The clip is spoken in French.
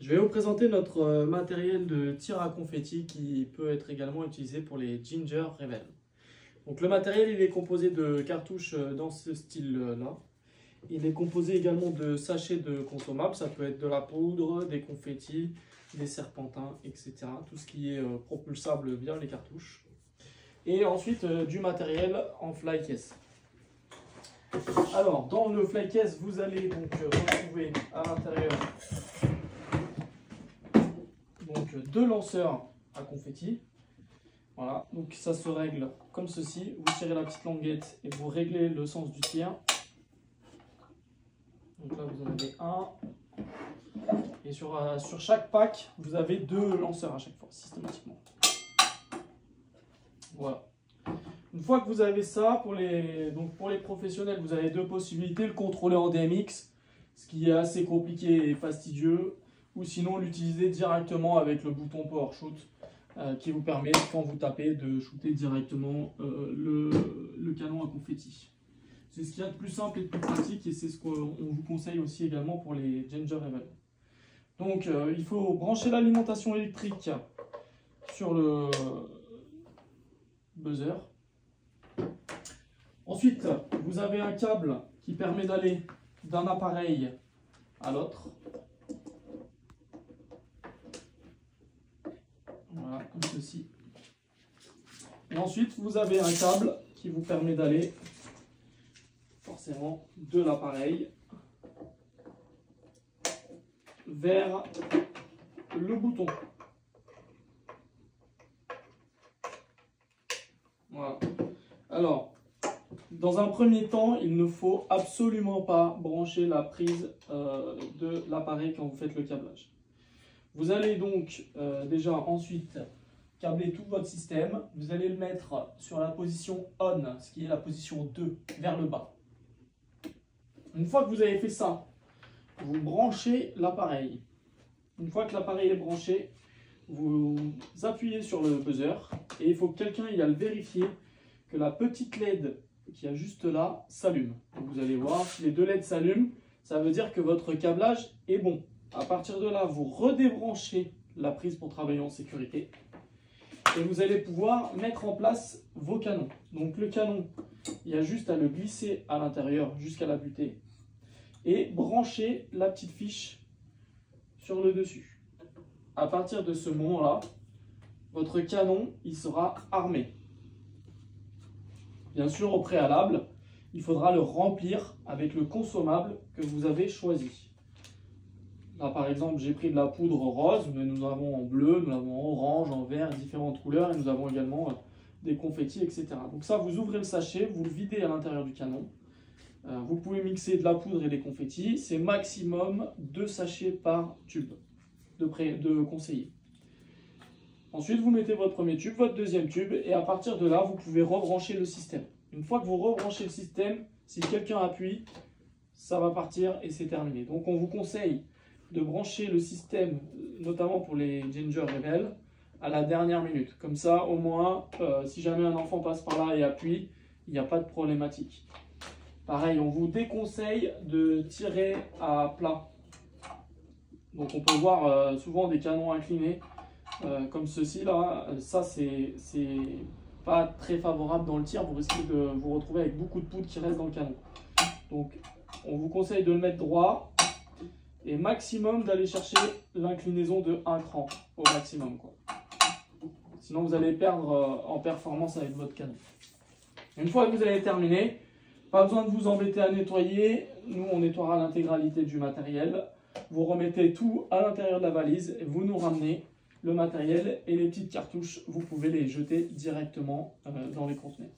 Je vais vous présenter notre matériel de tir à confetti qui peut être également utilisé pour les Ginger Rebel. Donc le matériel il est composé de cartouches dans ce style-là. Il est composé également de sachets de consommables, ça peut être de la poudre, des confettis, des serpentins, etc. Tout ce qui est propulsable via les cartouches. Et ensuite du matériel en fly case. Alors dans le fly case, vous allez donc retrouver à l'intérieur deux lanceurs à confetti. Voilà, donc ça se règle comme ceci. Vous tirez la petite languette et vous réglez le sens du tir. Donc là vous en avez un. Et sur chaque pack, vous avez deux lanceurs à chaque fois, systématiquement. Voilà. Une fois que vous avez ça, pour les professionnels, vous avez deux possibilités. Le contrôler en DMX, ce qui est assez compliqué et fastidieux. Ou sinon l'utiliser directement avec le bouton Power Shoot qui vous permet, quand vous tapez, de shooter directement le canon à confetti. C'est ce qu'il y a de plus simple et de plus pratique et c'est ce qu'on vous conseille aussi également pour les Ginger Rebel. Donc il faut brancher l'alimentation électrique sur le buzzer. Ensuite, vous avez un câble qui permet d'aller d'un appareil à l'autre. Voilà, comme ceci. Et ensuite, vous avez un câble qui vous permet d'aller forcément de l'appareil vers le bouton. Voilà. Alors, dans un premier temps, il ne faut absolument pas brancher la prise de l'appareil quand vous faites le câblage. Vous allez donc déjà ensuite câbler tout votre système. Vous allez le mettre sur la position on, ce qui est la position 2, vers le bas. Une fois que vous avez fait ça, vous branchez l'appareil. Une fois que l'appareil est branché, vous appuyez sur le buzzer et il faut que quelqu'un y aille vérifier que la petite LED qui est juste là s'allume. Vous allez voir, si les deux LED s'allument, ça veut dire que votre câblage est bon. À partir de là, vous redébranchez la prise pour travailler en sécurité et vous allez pouvoir mettre en place vos canons. Donc le canon, il y a juste à le glisser à l'intérieur jusqu'à la butée et brancher la petite fiche sur le dessus. À partir de ce moment-là, votre canon il sera armé. Bien sûr, au préalable, il faudra le remplir avec le consommable que vous avez choisi. Là, par exemple, j'ai pris de la poudre rose, mais nous avons en bleu, nous avons en orange, en vert, différentes couleurs, et nous avons également des confettis, etc. Donc ça, vous ouvrez le sachet, vous le videz à l'intérieur du canon. Vous pouvez mixer de la poudre et des confettis. C'est maximum 2 sachets par tube de conseiller. Ensuite, vous mettez votre premier tube, votre deuxième tube, et à partir de là, vous pouvez rebrancher le système. Une fois que vous rebranchez le système, si quelqu'un appuie, ça va partir et c'est terminé. Donc on vous conseille de brancher le système, notamment pour les Ginger Rebel, à la dernière minute. Comme ça, au moins, si jamais un enfant passe par là et appuie, il n'y a pas de problématique. Pareil, on vous déconseille de tirer à plat. Donc on peut voir souvent des canons inclinés comme ceci là. Ça, c'est pas très favorable dans le tir. Vous risquez de vous retrouver avec beaucoup de poudre qui reste dans le canon. Donc on vous conseille de le mettre droit et maximum d'aller chercher l'inclinaison de 1 cran au maximum, quoi. Sinon vous allez perdre en performance avec votre canon. Une fois que vous avez terminé, pas besoin de vous embêter à nettoyer. Nous on nettoiera l'intégralité du matériel. Vous remettez tout à l'intérieur de la valise et vous nous ramenez le matériel et les petites cartouches. Vous pouvez les jeter directement dans les conteneurs.